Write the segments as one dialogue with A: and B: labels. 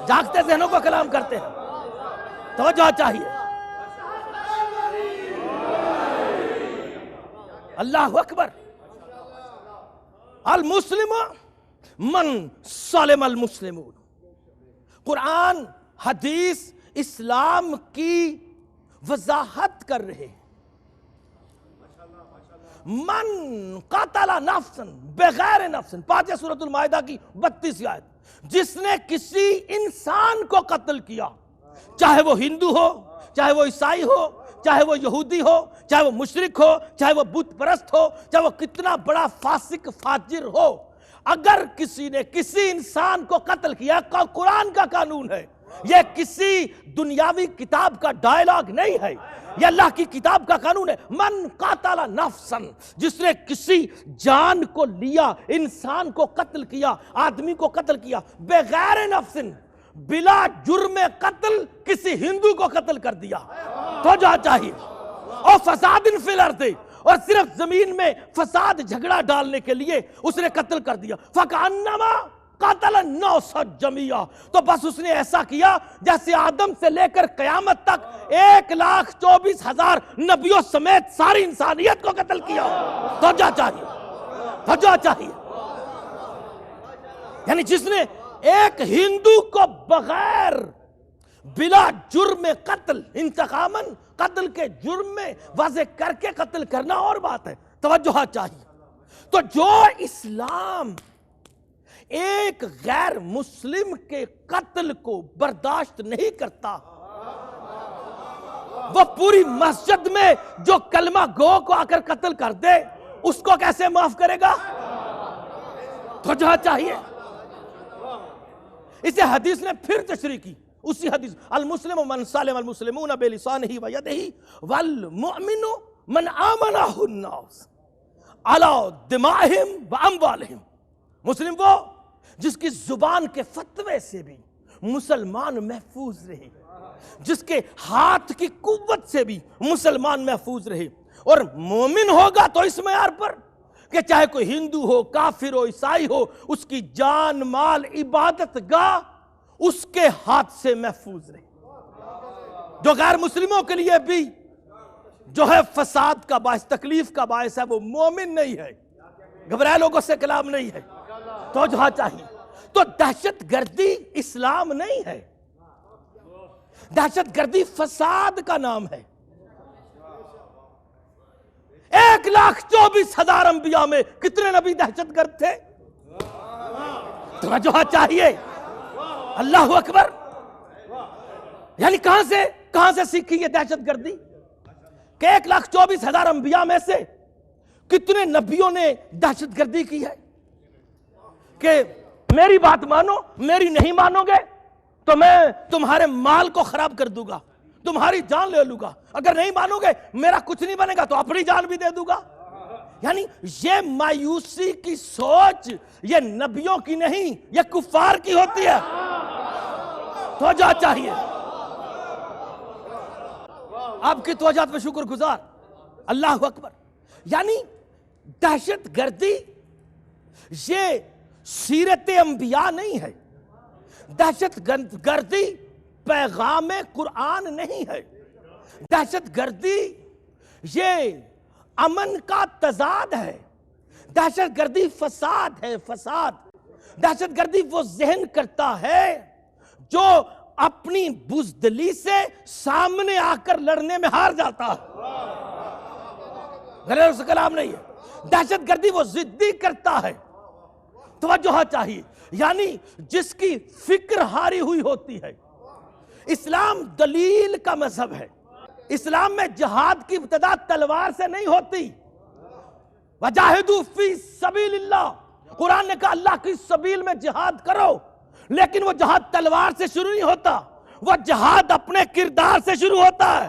A: جاگتے ذہنوں کو کلام کرتے ہیں۔ توجہ چاہیے۔ اللہ اکبر۔ المسلم من سلم المسلمون۔ قرآن، حدیث، اسلام کی وضاحت کر رہے ہیں۔ من قاتل نفسا بغیر نفس، پانچ سورۃ المائدہ کی 32 آیت، جس نے کسی انسان کو قتل کیا، چاہے وہ ہندو ہو، چاہے وہ عیسائی ہو، چاہے وہ یہودی ہو، چاہے وہ مشرک ہو، چاہے وہ بت پرست ہو، چاہے وہ کتنا بڑا فاسق فاجر ہو، اگر کسی نے کسی انسان کو قتل کیا، قرآن کا قانون ہے، یہ کسی دنیاوی کتاب کا ڈائلاگ نہیں ہے، یہ اللہ کی کتاب کا قانون ہے۔ من قاتل نفسا، جس نے کسی جان کو لیا، انسان کو قتل کیا، آدمی کو قتل کیا، بغیر نفس، بلا جرم قتل کسی ہندو کو قتل کر دیا، تو جا چاہیے، اور فساد فی الارض، اور صرف زمین میں فساد جھگڑا ڈالنے کے لیے اس نے قتل کر دیا، فَكَأَنَّمَا قَتَلَ النَّاسَ جَمِيعًا، تو بس اس نے ایسا کیا جیسے آدم سے لے کر قیامت تک 1,24,000 نبیوں سمیت ساری انسانیت کو قتل کیا۔ توجہ چاہیے، توجہ چاہیے۔ یعنی جس نے ایک ہندو کو بغیر بلا جرم قتل، انتقاماً قتل کے جرم میں واضح کر کے قتل کرنا اور بات ہے، توجہ چاہیے۔ تو جو اسلام ایک غیر مسلم کے قتل کو برداشت نہیں کرتا، وہ پوری مسجد میں جو کلمہ گو کو آ کر قتل کر دے، اس کو کیسے معاف کرے گا؟ توجہ چاہیے۔ اسے حدیث نے پھر تشریح کی، اسی حدیث، المسلم من سلم المسلمون بلسانہ ویدہ والمؤمن من آمنہ الناس علی دمائہم واموالہم۔ مسلم وہ جس کی زبان کے فتوے سے بھی مسلمان محفوظ رہے، جس کے ہاتھ کی قوت سے بھی مسلمان محفوظ رہے، اور مومن ہوگا تو اس معیار پر کہ چاہے کوئی ہندو ہو، کافر ہو، عیسائی ہو، اس کی جان، مال، عبادت گاہ اس کے ہاتھ سے محفوظ رہے۔ جو غیر مسلموں کے لیے بھی جو ہے فساد کا باعث، تکلیف کا باعث ہے، وہ مومن نہیں ہے، گھبرائے لوگوں سے کلام نہیں ہے، توجہ چاہیے۔ تو دہشت گردی اسلام نہیں ہے، دہشت گردی فساد کا نام ہے۔ 1,24,000 انبیاء میں کتنے نبی دہشت گرد تھے؟ توجہ چاہیے، اللہ اکبر۔ یعنی کہاں سے سیکھی یہ دہشت گردی کہ 1,24,000 انبیاء میں سے کتنے نبیوں نے دہشت گردی کی ہے کہ میری بات مانو، میری نہیں مانو گے تو میں تمہارے مال کو خراب کر دوں گا، تمہاری جان لے لوں گا، اگر نہیں مانو گے میرا کچھ نہیں بنے گا تو اپنی جان بھی دے دوں گا۔ یعنی یہ مایوسی کی سوچ یہ نبیوں کی نہیں، یہ کفار کی ہوتی ہے، توجہ چاہیے۔ آپ کی توجہات میں شکر گزار، اللہ اکبر۔ یعنی دہشت گردی یہ سیرت انبیاء نہیں ہے، دہشت گردی پیغام قرآن نہیں ہے، دہشت گردی یہ امن کا تضاد ہے، دہشت گردی فساد ہے، فساد۔ دہشت گردی وہ ذہن کرتا ہے جو اپنی بزدلی سے سامنے آ کر لڑنے میں ہار جاتا ہے، غیر سے کلام نہیں ہے۔ دہشت گردی وہ ضدی کرتا ہے، توجہ چاہیے، یعنی جس کی فکر ہاری ہوئی ہوتی ہے۔ اسلام دلیل کا مذہب ہے، اسلام میں جہاد کی ابتدا تلوار سے نہیں ہوتی۔ وَجَاهِدُوا فِي سَبِيلِ اللَّهِ، قرآن نے کہا اللہ کی سبیل میں جہاد کرو، لیکن وہ جہاد تلوار سے شروع نہیں ہوتا، وہ جہاد اپنے کردار سے شروع ہوتا ہے۔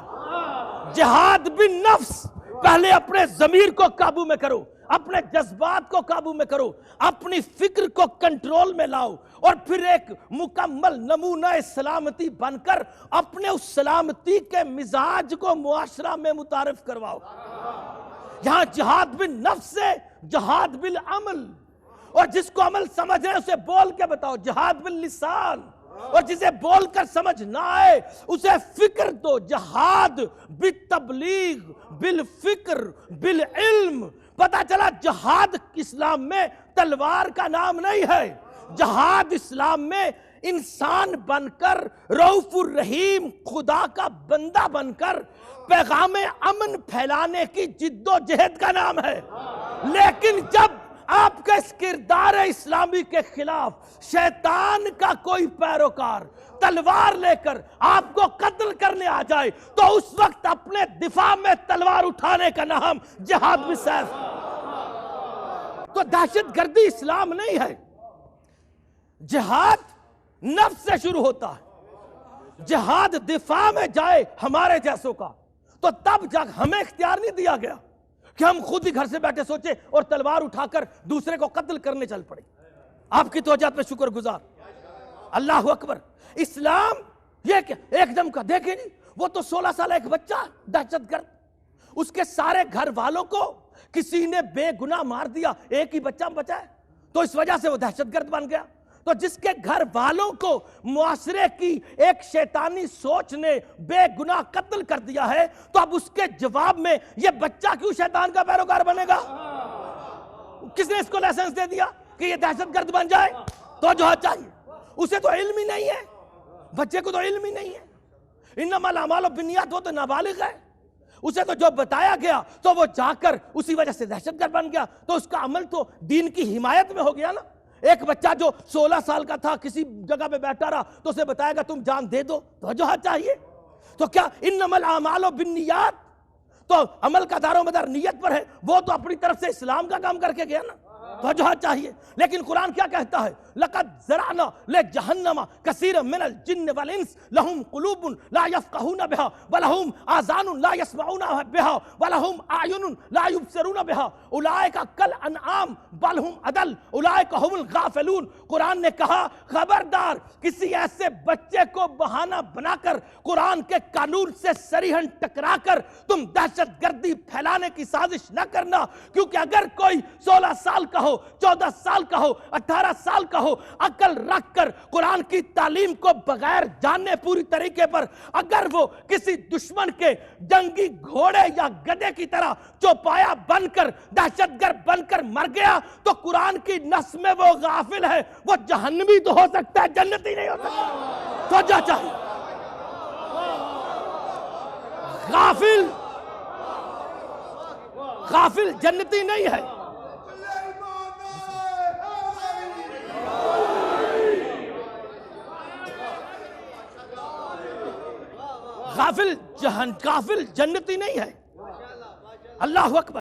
A: جہاد بالنفس، پہلے اپنے ضمیر کو قابو میں کرو، اپنے جذبات کو قابو میں کرو، اپنی فکر کو کنٹرول میں لاؤ، اور پھر ایک مکمل نمونہ سلامتی بن کر اپنے اس سلامتی کے مزاج کو معاشرہ میں متعارف کرواؤ۔ یہاں جہاد بالنفس سے جہاد بالعمل، اور جس کو عمل سمجھ رہے اسے بول کے بتاؤ، جہاد باللسان، اور جسے بول کر سمجھ نہ آئے اسے فکر دو. جہاد بالتبلیغ بالفکر بالعلم. پتا چلا جہاد اسلام میں تلوار کا نام نہیں ہے. جہاد اسلام میں انسان بن کر رؤوف الرحیم خدا کا بندہ بن کر پیغام امن پھیلانے کی جد و جہد کا نام ہے. لیکن جب آپ کے اس کردار اسلامی کے خلاف شیطان کا کوئی پیروکار تلوار لے کر آپ کو قتل کرنے آ جائے تو اس وقت اپنے دفاع میں تلوار اٹھانے کا نام جہاد بالسیف. تو دہشت گردی اسلام نہیں ہے. جہاد نفس سے شروع ہوتا ہے. جہاد دفاع میں جائے ہمارے جیسوں کا تو تب جا ہمیں اختیار نہیں دیا گیا کہ ہم خود ہی گھر سے بیٹھے سوچے اور تلوار اٹھا کر دوسرے کو قتل کرنے چل پڑے. آپ کی توجہ پہ شکر گزار. اللہ اکبر. اسلام یہ کہ ایک دم کا دیکھیں نہیں, وہ تو 16 سال ایک بچہ دہشت گرد, اس کے سارے گھر والوں کو کسی نے بے گناہ مار دیا, ایک ہی بچہ بچا ہے تو اس وجہ سے وہ دہشت گرد بن گیا. تو جس کے گھر والوں کو معاشرے کی ایک شیطانی سوچ نے بے گناہ قتل کر دیا ہے تو اب اس کے جواب میں یہ بچہ کیوں شیطان کا پیروکار بنے گا؟ کس نے اس کو لائسنس دے دیا کہ یہ دہشت گرد بن جائے؟ تو جو چاہیے اسے تو علم ہی نہیں ہے, بچے کو تو علم ہی نہیں ہے. انما الاعمال بالنیات, وہ تو نابالغ ہے, اسے تو جو بتایا گیا تو وہ جا کر اسی وجہ سے دہشت گرد بن گیا. تو اس کا عمل تو دین کی حمایت میں ہو گیا نا. ایک بچہ جو 16 سال کا تھا کسی جگہ پہ بیٹھا رہا تو اسے بتایا گا تم جان دے دو, تو جو چاہیے. تو کیا انما الاعمال بالنیات, تو عمل کا دار و مدار نیت پر ہے, وہ تو اپنی طرف سے اسلام کا کام کر کے گیا نا, تو جو چاہیے. لیکن قرآن کیا کہتا ہے؟ لقد ذرعنا لجہنم کثیرا من الجن والانس لهم قلوب لا يفقهون بها ولهم آذان لا يسمعون بها ولهم اعین لا يبصرون بها اولئک کالانعام بل هم اضل اولئک هم الغافلون. قرآن نے کہا خبردار کسی ایسے بچے کو بہانہ بنا کر قرآن کے قانون سے صریحاً ٹکرا کر تم دہشت گردی پھیلانے کی سازش نہ کرنا, کیونکہ اگر کوئی 16 سال کا ہو, 14 سال کا ہو, 18 سال کا ہو, عقل رکھ کر قرآن کی تعلیم کو بغیر جاننے پوری طریقے پر اگر وہ کسی دشمن کے جنگی گھوڑے یا گدے کی طرح چوپایا بن کر دہشت گرد بن کر مر گیا تو قرآن کی نص میں وہ غافل ہے, وہ جہنمی تو ہو سکتا ہے, جنتی نہیں ہو سکتا. تو جا چاہیے غافل جنتی نہیں ہے. غافل جنتی نہیں ہے. اللہ اکبر.